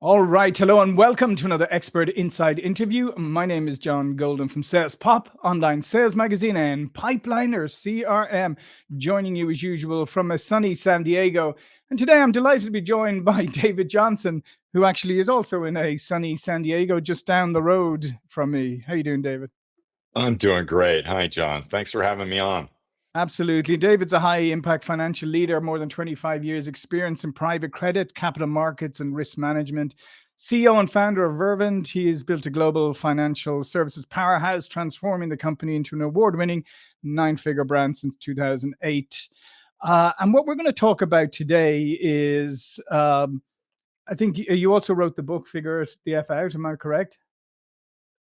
All right. Hello and welcome to another Expert Inside interview. My name is John Golden from SalesPOP, online sales magazine and Pipeliner CRM, joining you as usual from a sunny San Diego. And today I'm delighted to be joined by David Johnson, who actually is also in a sunny San Diego just down the road from me. How you doing, David? I'm doing great. Hi, John. Thanks for having me on. Absolutely. David's a high impact financial leader, more than 25 years experience in private credit, capital markets, and risk management. CEO and founder of Vervent, he has built a global financial services powerhouse, transforming the company into an award winning nine-figure brand since 2008. And what we're going to talk about today is I think you also wrote the book Figure the F Out. Am I correct?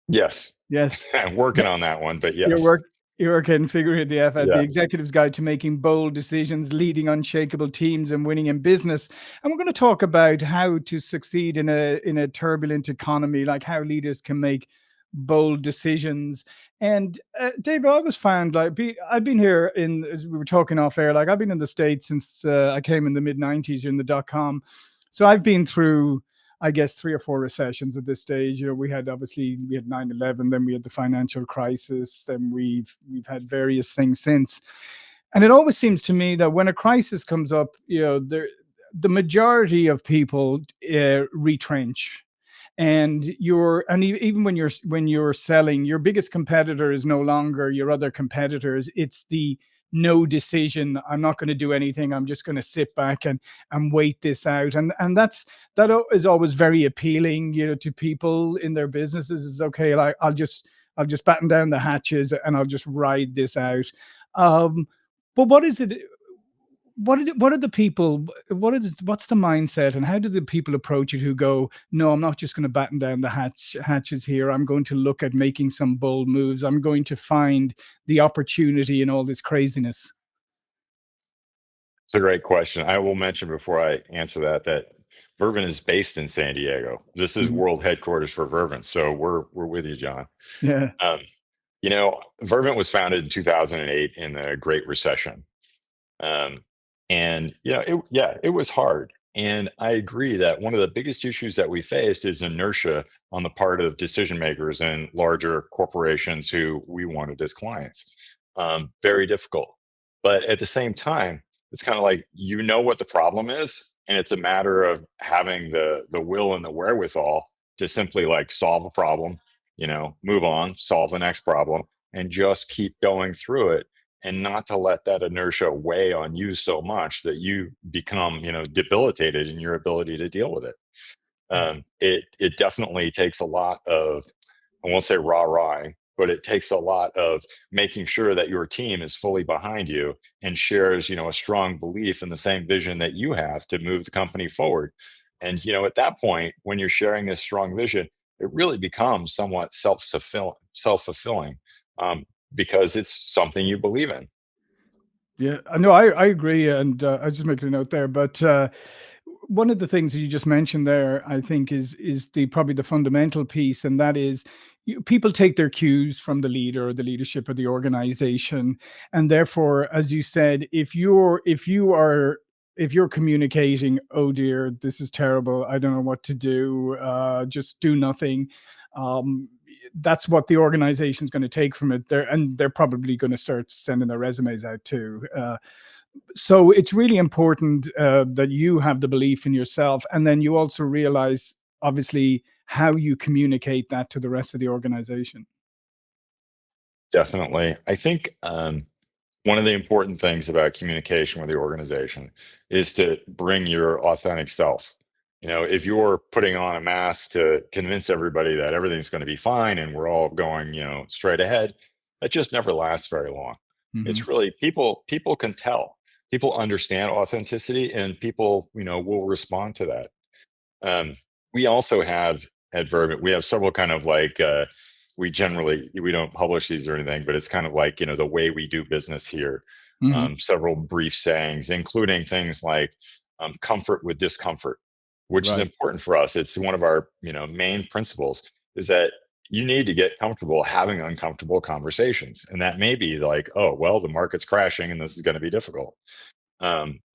Yes, Yes. I'm working on that one, but Your yes. work your work in figuring the F out, the Yeah. executive's guide to making bold decisions, leading unshakable teams, and winning in business. And we're going to talk about how to succeed in a turbulent economy, like how leaders can make bold decisions. And Dave, I always found I've been here in as we were talking off air, like I've been in the States since I came in the mid '90s in the .com. So I've been through I guess three or four recessions at this stage. You know, we had 9/11, then we had the financial crisis, then we've had various things since. And it always seems to me that when a crisis comes up, the majority of people retrench. Even when you're selling, your biggest competitor is no longer your other competitors. It's the no decision. I'm not going to do anything. I'm just going to sit back and wait this out. And that is always very appealing, to people in their businesses. Is okay. Like I'll just batten down the hatches and I'll just ride this out. Um, but what is it? What are the people? What's the mindset, and how do the people approach it who go, no, I'm not just going to batten down the hatches here. I'm going to look at making some bold moves. I'm going to find the opportunity in all this craziness. It's a great question. I will mention before I answer that Vervent is based in San Diego. This is Mhm. world headquarters for Vervent, so we're with you, John. Yeah. Um, Vervent was founded in 2008 in the Great Recession. Um, and it was hard. And I agree that one of the biggest issues that we faced is inertia on the part of decision makers and larger corporations who we wanted as clients. Very difficult. But at the same time, it's kind of like you know what the problem is, and it's a matter of having the will and the wherewithal to simply like solve a problem, move on, solve the next problem, and just keep going through it and not to let that inertia weigh on you so much that you become debilitated in your ability to deal with it. It definitely takes a lot of, I won't say rah-rahing, but it takes a lot of making sure that your team is fully behind you and shares a strong belief in the same vision that you have to move the company forward. And at that point, when you're sharing this strong vision, it really becomes somewhat self-fulfilling, um, because it's something you believe in. Yeah, I know. I agree, and I just making a note there. But one of the things that you just mentioned there, I think, is the probably the fundamental piece, and that is people take their cues from the leader or the leadership of the organization, and therefore, as you said, if you're communicating, oh dear, this is terrible, I don't know what to do, just do nothing. Um, that's what the organization is going to take from it there, and they're probably going to start sending their resumes out too. So it's really important that you have the belief in yourself, and then you also realize, obviously, how you communicate that to the rest of the organization. Definitely. I think one of the important things about communication with the organization is to bring your authentic self. If you're putting on a mask to convince everybody that everything's going to be fine and we're all going, straight ahead, that just never lasts very long. Hmm. It's really people can tell. People understand authenticity and people, will respond to that. Um, we also have at Vervent, we have several kind of like we don't publish these or anything, but it's kind of like the way we do business here. Hmm. Several brief sayings, including things like comfort with discomfort, which is Right. important for us. It's one of our main principles is that you need to get comfortable having uncomfortable conversations, and that may be like, oh well, the market's crashing and this is going to be difficult.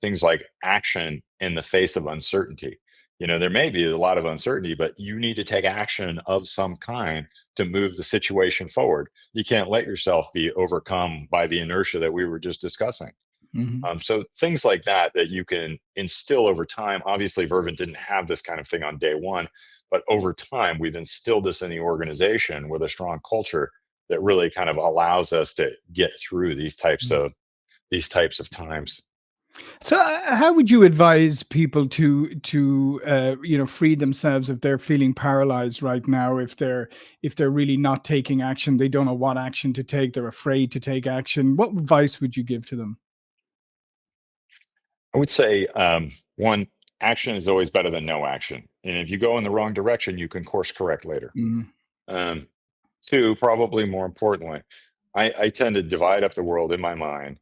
Things like action in the face of uncertainty. There may be a lot of uncertainty, but you need to take action of some kind to move the situation forward. You can't let yourself be overcome by the inertia that we were just discussing. Mhm. So things like that you can instill over time. Obviously, Vervent didn't have this kind of thing on day one, but over time, we've instilled this in the organization with a strong culture that really kind of allows us to get through these types of times. So, how would you advise people to free themselves if they're feeling paralyzed right now? If they're really not taking action, they don't know what action to take. They're afraid to take action. What advice would you give to them? I would say one, action is always better than no action, and if you go in the wrong direction, you can course correct later. Mhm. Um, Two, probably more importantly, I tend to divide up the world in my mind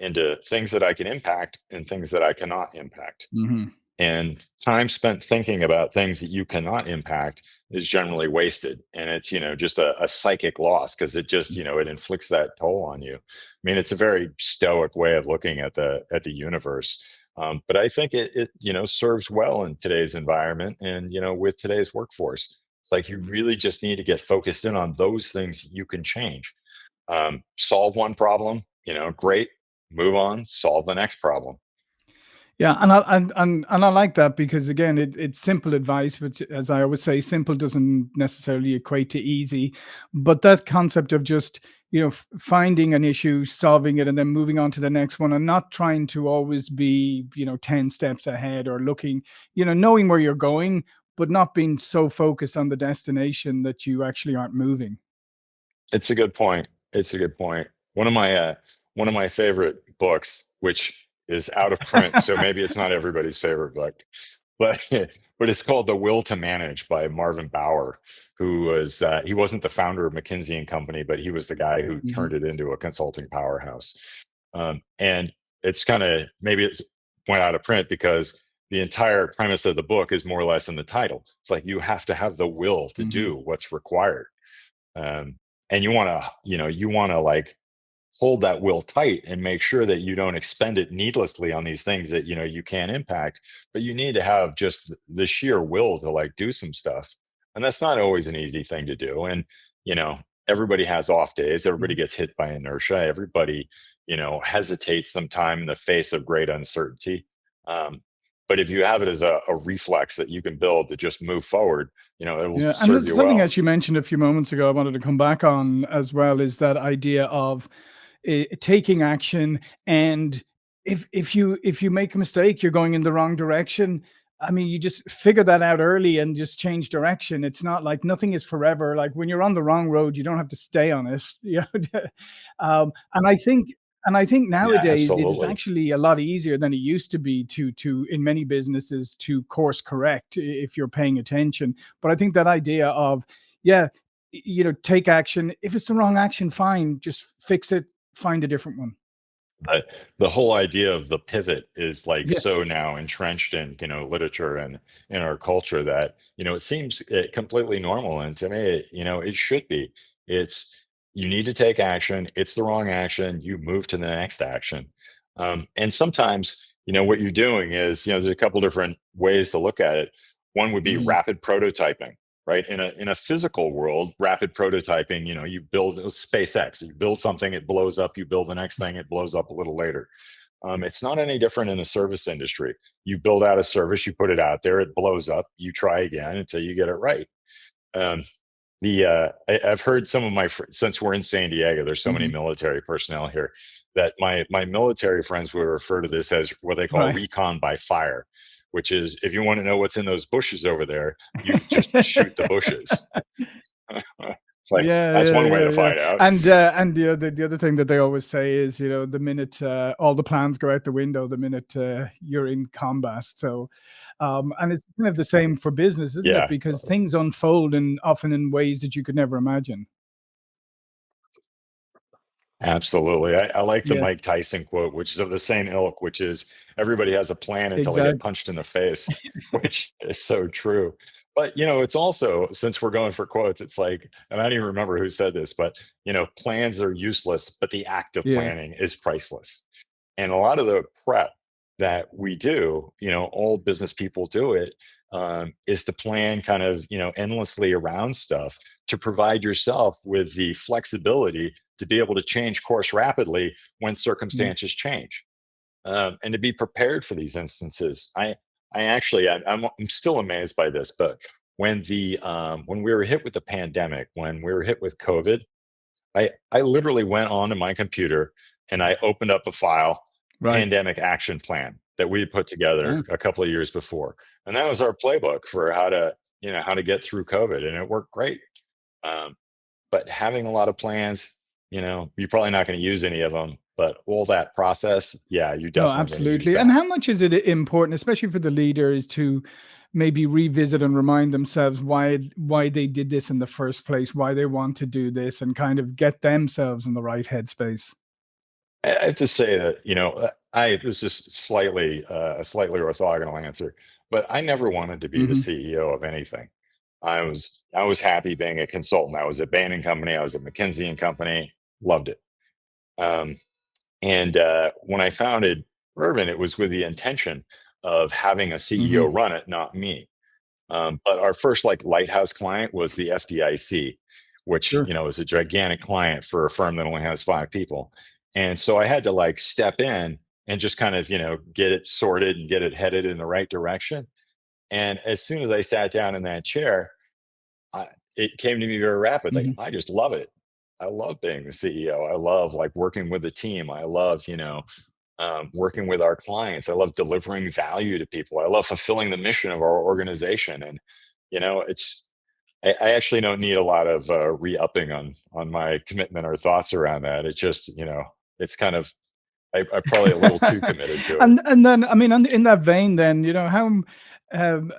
into things that I can impact and things that I cannot impact. Mhm. And time spent thinking about things that you cannot impact is generally wasted. And it's, just a psychic loss because it just, it inflicts that toll on you. I mean, it's a very stoic way of looking at the universe. But I think it serves well in today's environment and, with today's workforce. It's like you really just need to get focused in on those things you can change. Solve one problem, great, move on, solve the next problem. Yeah, and I like that because again, it's simple advice, which, as I always say, simple doesn't necessarily equate to easy. But that concept of just finding an issue, solving it, and then moving on to the next one, and not trying to always be 10 steps ahead or looking, knowing where you're going, but not being so focused on the destination that you actually aren't moving. It's a good point. It's a good point. One of my favorite books, which is out of print, so maybe it's not everybody's favorite book, but but it's called The Will to Manage by Marvin Bower, who was he wasn't the founder of McKinsey and Company, but he was the guy who Mhm. turned it into a consulting powerhouse. And it's kind of maybe it's went out of print because the entire premise of the book is more or less in the title. It's like you have to have the will to Mhm. do what's required, um, and you want to like hold that will tight and make sure that you don't expend it needlessly on these things that you can't impact, but you need to have just the sheer will to like do some stuff, and that's not always an easy thing to do. And you know everybody has off days, everybody Mhm. gets hit by inertia, everybody hesitates sometime in the face of great uncertainty. um, but if you have it as a reflex that you can build to just move forward, it will Yeah, and serve there's you something well. else you mentioned a few moments ago I wanted to come back on as well is that idea of taking action. And if you make a mistake, you're going in the wrong direction. I mean, you just figure that out early and just change direction. It's not like nothing is forever. Like when you're on the wrong road, you don't have to stay on it. And I think Yeah, nowadays it is absolutely. actually a lot easier than it used to be to in many businesses to course correct if you're paying attention. But I think that idea of, yeah, take action. If it's the wrong action, fine, just fix it, find a different one. The whole idea of the pivot is like Yeah. so now entrenched in literature and in our culture that it seems completely normal, and to me it should be. It's You need to take action, it's the wrong action, you move to the next action. And sometimes what you're doing is there's a couple different ways to look at it. One would be Mhm. rapid prototyping. Right, in a physical world, rapid prototyping, you build SpaceX, you build something, it blows up, you build the next thing, it blows up a little later. It's not any different in the service industry. You build out a service, you put it out there, it blows up, you try again until you get it right. um, I've heard some of since we're in San Diego, there's so many Mhm. military personnel here, that my military friends would refer to this as what they call Right. recon by fire, which is if you want to know what's in those bushes over there, you just shoot the bushes. It's like Yeah, that's yeah, one way yeah, to yeah. find out. And the other thing that they always say is, the minute all the plans go out the window, the minute you're in combat. So, and it's kind of the same for business, isn't it? Yeah, Because things unfold and often in ways that you could never imagine. absolutely. I like the Yeah, Mike Tyson quote, which is of the same ilk, which is everybody has a plan until they get exactly. punched in the face, which is so true. But it's also, since we're going for quotes, it's like, and I don't even remember who said this, but plans are useless, but the act of Yeah. planning is priceless. And a lot of the prep that we do, all business people do it, is to plan kind of, endlessly around stuff to provide yourself with the flexibility to be able to change course rapidly when Mm. circumstances change, and to be prepared for these instances. I actually, I'm still amazed by this, but when we were hit with the pandemic, when we were hit with COVID, I literally went onto my computer and I opened up a file, Right. pandemic action plan that we had put together Yeah. a couple of years before, and that was our playbook for how to get through COVID, and it worked great. Um, but having a lot of plans, you're probably not going to use any of them, but all that process, yeah, you're No, definitely going to use absolutely. And that. how much is it important, especially for the leaders, to maybe revisit and remind themselves why they did this in the first place, why they want to do this, and kind of get themselves in the right headspace? I have to say that, I this is just a slightly orthogonal answer, but I never wanted to be the Hmm. CEO of anything. I was happy being a consultant. I was at Bain& and Company, I was at McKinsey& and Company, loved it. Um, and when I founded Vervent, it was with the intention of having a CEO Hmm. run it, not me. But our first like lighthouse client was the FDIC, which Sure. is a gigantic client for a firm that only has 5 people. And so I had to like step in and just kind of get it sorted and get it headed in the right direction. And as soon as I sat down in that chair, it came to me very rapidly. Hmm. I just love it. I love being the CEO. I love like working with the team. I love working with our clients. I love delivering value to people. I love fulfilling the mission of our organization. And it's I actually don't need a lot of re-upping on my commitment or thoughts around that. It's just it's kind of I'm probably a little too committed to it. And then, I mean, in that vein, then, um,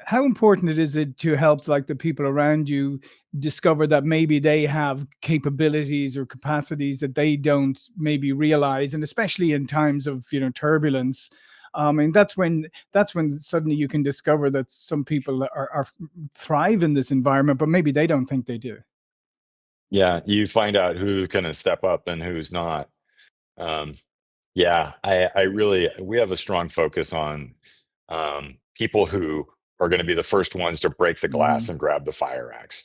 how important it is it to help like the people around you discover that maybe they have capabilities or capacities that they don't maybe realize, and especially in times of turbulence. I mean, that's when suddenly you can discover that some people are thrive in this environment, but maybe they don't think they do. Yeah, you find out who's going to step up and who's not. Um, yeah, I really we have a strong focus on people who are going to be the first ones to break the glass Mm, and grab the fire axe.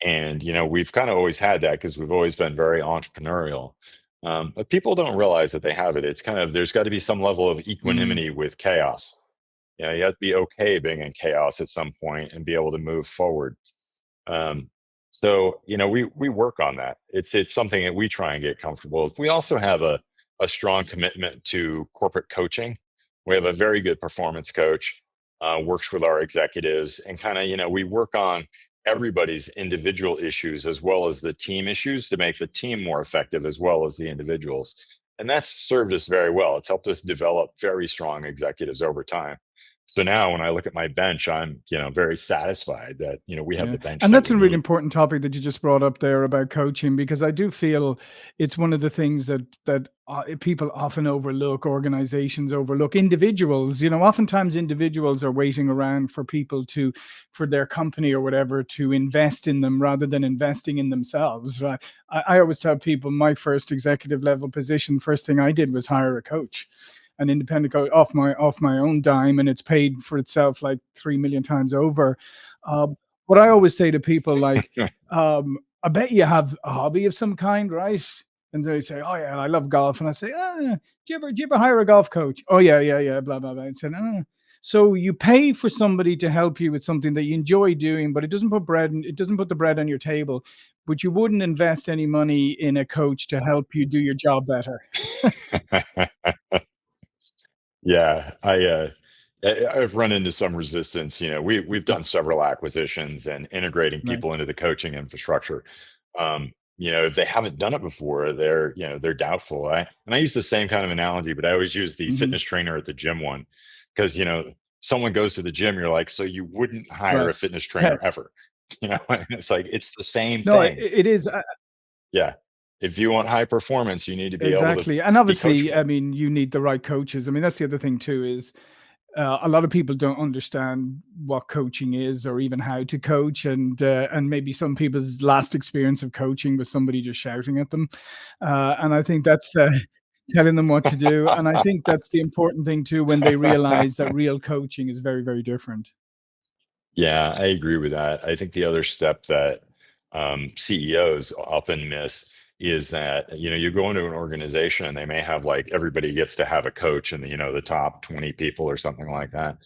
And we've kind of always had that because we've always been very entrepreneurial. But people don't realize that they have it. It's kind of there's got to be some level of mm, equanimity with chaos. You have to be okay being in chaos at some point and be able to move forward. Um, so we work on that. It's something that we try and get comfortable with. We also have a strong commitment to corporate coaching. We have a very good performance coach, works with our executives, and kind of we work on everybody's individual issues as well as the team issues to make the team more effective as well as the individuals. And that's served us very well. It's helped us develop very strong executives over time. So now when I look at my bench, I'm, very satisfied that, we have yeah, the bench and that that's we a really need. important topic that you just brought up there about coaching, because I do feel it's one of the things that people often overlook, organizations overlook, individuals. Oftentimes individuals are waiting around for people for their company or whatever to invest in them rather than investing in themselves. Right? I always tell people my first executive level position, first thing I did was hire a coach, an independent coach off my own dime, and it's paid for itself like 3 million times over. Um, what I always say to people, like, I bet you have a hobby of some kind, right? And they say, "Oh yeah, I love golf." And I say, "Do you ever hire a golf coach?" "Oh yeah, yeah, yeah." Blah blah blah. And said, "So you pay for somebody to help you with something that you enjoy doing, but it doesn't put the bread on your table, but you wouldn't invest any money in a coach to help you do your job better." Yeah, I've run into some resistance. We've done several acquisitions and integrating Right. people into the coaching infrastructure. If they haven't done it before, they're doubtful. And I use the same kind of analogy, but I always use the Hmm. fitness trainer at the gym one because someone goes to the gym, you're like, so you wouldn't hire Right. a fitness Yeah. trainer ever, and it's like it's the same No, thing. it is. Yeah, if you want high performance, you need to be able to Exactly. And be obviously, I coachable. mean, you need the right coaches. I mean, that's the other thing too is a lot of people don't understand what coaching is or even how to coach, and maybe some people's last experience of coaching was somebody just shouting at them. And I think that's telling them what to do. And I think that's the important thing too when they realize that real coaching is very, very different. Yeah, I agree with that. I think the other step that CEOs often miss is that, you go into an organization and they may have like everybody gets to have a coach and, the top 20 people or something like that.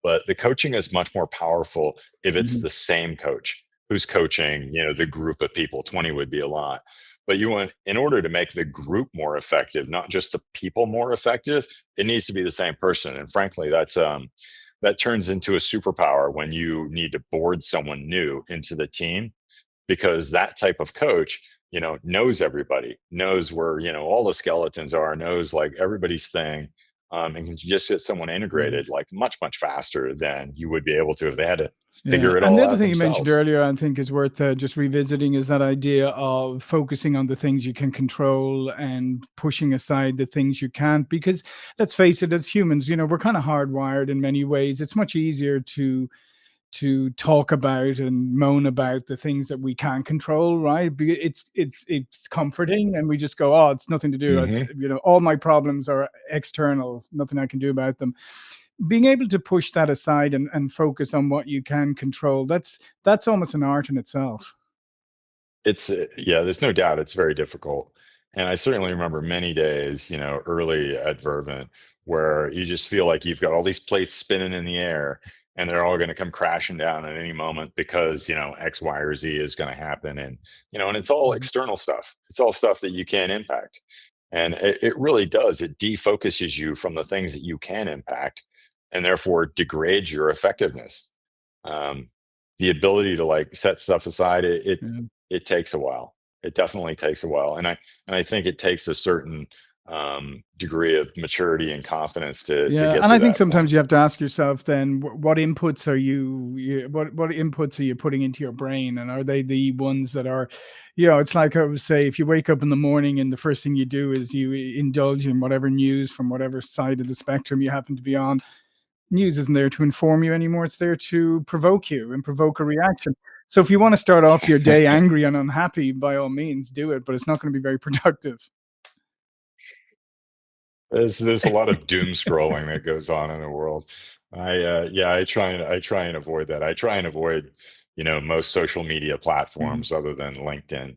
But the coaching is much more powerful if it's Mhm. the same coach who's coaching, the group of people. 20 would be a lot. But in order to make the group more effective, not just the people more effective, it needs to be the same person. And frankly, that turns into a superpower when you need to board someone new into the team, because that type of coach, knows everybody, knows where, all the skeletons are, knows like everybody's thing, and can just get someone Yeah. integrated like much, much faster than you would be able to if they had to Yeah, figure it and all the other out thing you mentioned themselves. earlier, I think, is worth just revisiting is that idea of focusing on the things you can control and pushing aside the things you can't. Because let's face it, as humans, we're kind of hardwired in many ways. It's much easier to talk about and moan about the things that we can't control, right? It's comforting, and we just go, "Oh, it's nothing to do. It's, Hmm. all my problems are external. Nothing I can do about them." Being able to push that aside and focus on what you can control, that's almost an art in itself. Yeah, there's no doubt it's very difficult. And I certainly remember many days, early at Vervent, where you just feel like you've got all these plates spinning in the air and they're all going to come crashing down at any moment because, X, Y, or Z is going to happen. And it's all Mhm. external stuff. It's all stuff that you can't impact. And it really does. It defocuses you from the things that you can impact and therefore degrades your effectiveness. um, the ability to like set stuff aside, Yeah. it takes a while. It definitely takes a while, and I think it takes a certain degree of maturity and confidence to Yeah, get and to I think that sometimes point. you have to ask yourself then what inputs are what inputs are you putting into your brain, and are they the ones that are, it's like I would say, if you wake up in the morning and the first thing you do is you indulge in whatever news from whatever side of the spectrum you happen to be on. News isn't there to inform you anymore. It's there to provoke you and provoke a reaction. So if you want to start off your day angry and unhappy, by all means do it, but it's not going to be very productive. There's a lot of doom scrolling that goes on in the world. Yeah, I try and avoid that. I try and avoid, most social media Mhm. platforms other than LinkedIn.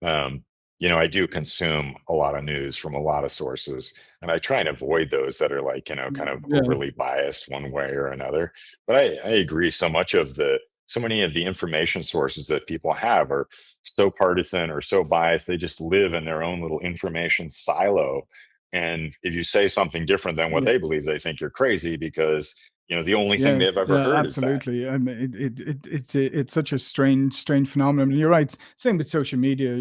Um, I do consume a lot of news from a lot of sources, and I try and avoid those that are like, kind of Yeah, overly biased one way or another. But I agree, so many of the information sources that people have are so partisan or so biased. They just live in their own little information silo, and if you say something different than what yeah. they believe, they think you're crazy because, the only thing Yeah, they've ever yeah, heard is that. absolutely. I mean, it's such a strange phenomenon. And you're right. Same with social media.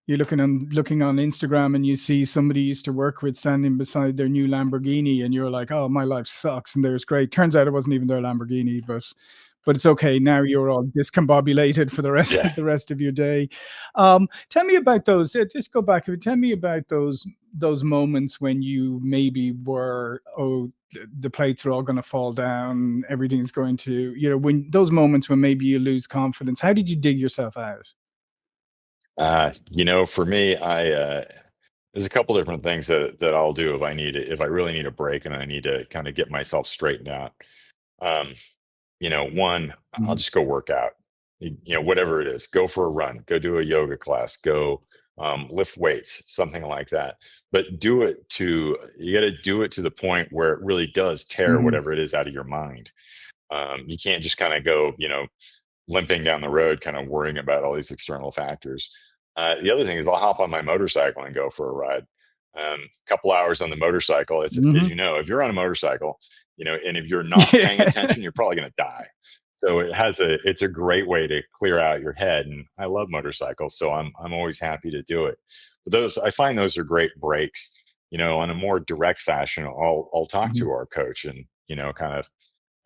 You're looking on Instagram and you see somebody you used to work with standing beside their new Lamborghini, and you're like, "Oh, my life sucks." And there's great. Turns out it wasn't even their Lamborghini, but it's okay. Now you're all discombobulated for the rest Yeah. the rest of your day. Tell me about those. Just go back. Tell me about those moments when you maybe were, oh, the plates are all going to fall down. Everything's going to, when those moments when maybe you lose confidence. How did you dig yourself out? For me, there's a couple different things that I'll do if I really need a break and I need to kind of get myself straightened out. Um, One, I'll Mhm. just go work out. Whatever it is, go for a run, go do a yoga class, go lift weights, something like that. But you got to do it to the point where it really does tear Mhm. whatever it is out of your mind. You can't just kind of go, limping down the road, kind of worrying about all these external factors. The other thing is I'll hop on my motorcycle and go for a ride. Couple hours on the motorcycle. As Mhm. you know, if you're on a motorcycle, and if you're not paying Yeah. attention, you're probably going to die. So it's a great way to clear out your head. And I love motorcycles, so I'm always happy to do it. But I find those are great breaks. On a more direct fashion, I'll talk Mhm. to our coach and, kind of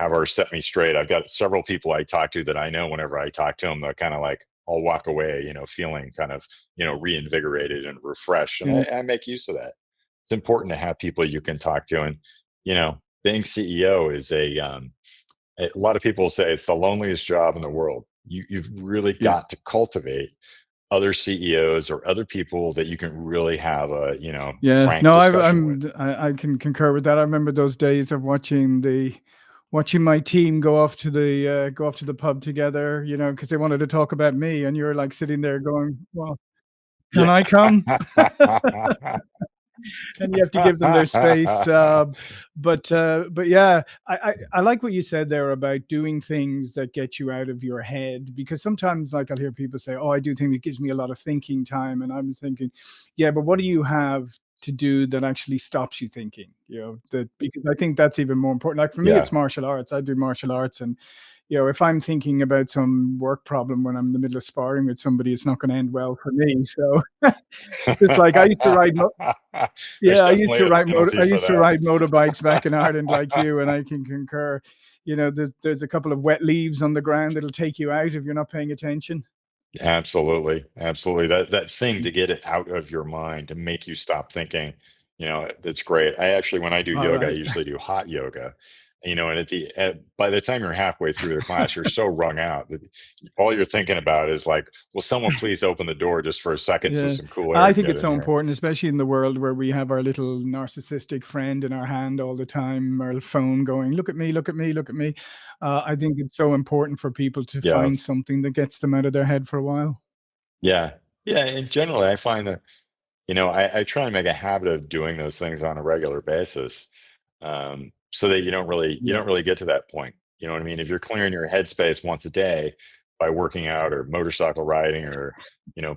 have her set me straight. I've got several people I talk to that I know whenever I talk to them, they're kind of like, I'll walk away, feeling kind of, reinvigorated and refreshed. And Yeah. I make use of that. It's important to have people you can talk to. And, being CEO is a lot of people say it's the loneliest job in the world. You've really Yeah. got to cultivate other CEOs or other people that you can really have a, Yeah, frank no, discussion with. I can concur with that. I remember those days of watching my team go off to the pub together, because they wanted to talk about me, and you're like sitting there going, "Well, can Yeah. I come?" And you have to give them their space. But yeah, I like what you said there about doing things that get you out of your head, because sometimes, like, I'll hear people say, "Oh, I do think it gives me a lot of thinking time," and I'm thinking, yeah, but what do you have to do that actually stops you thinking? That, because I think that's even more important. Like for me, Yeah. it's martial arts. I do martial arts, and if I'm thinking about some work problem when I'm in the middle of sparring with somebody, it's not going to end well for me. So it's like I used to ride. There's Yeah, definitely a penalty I for used to that. ride motorbikes back in Ireland like you, and I can concur. There's a couple of wet leaves on the ground that'll take you out if you're not paying attention. Absolutely, absolutely. That thing to get it out of your mind, to make you stop thinking, that's great. I actually, when I do All yoga, I right. usually do hot yoga, and by the time you're halfway through the class, you're so wrung out that all you're thinking about is like, will someone please open the door just for a second so Yeah. some cool air I can think get it's in so here? important, especially in the world where we have our little narcissistic friend in our hand all the time, our phone going, "Look at me, look at me, look at me." I think it's so important for people to Yeah, find something that gets them out of their head for a while. yeah, yeah. And generally, I find that I try and make a habit of doing those things on a regular basis, so that you Yeah. don't really get to that point. You know what I mean? If you're clearing your headspace once a day by working out or motorcycle riding or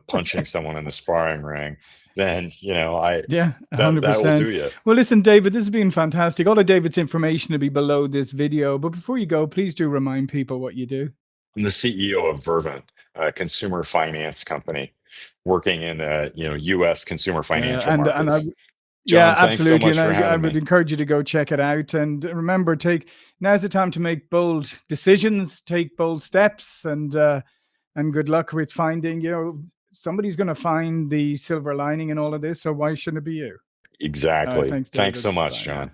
punching someone in the sparring ring, then I Yeah, that will 100%. do you. Well, listen, David, this has been fantastic. All of David's information will be below this video. But before you go, please do remind people what you do. I'm the CEO of Vervent, a consumer finance company, working in U.S. consumer Yeah, financial and I markets. yeah, John, thanks so absolutely. And much for I having would me. encourage you to go check it out. And remember, now's the time to make bold decisions, take bold steps, and good luck with finding, somebody's going to find the silver lining in all of this. So why shouldn't it be you? All right. Exactly. Thanks, Thanks David. so much, Bye now. John.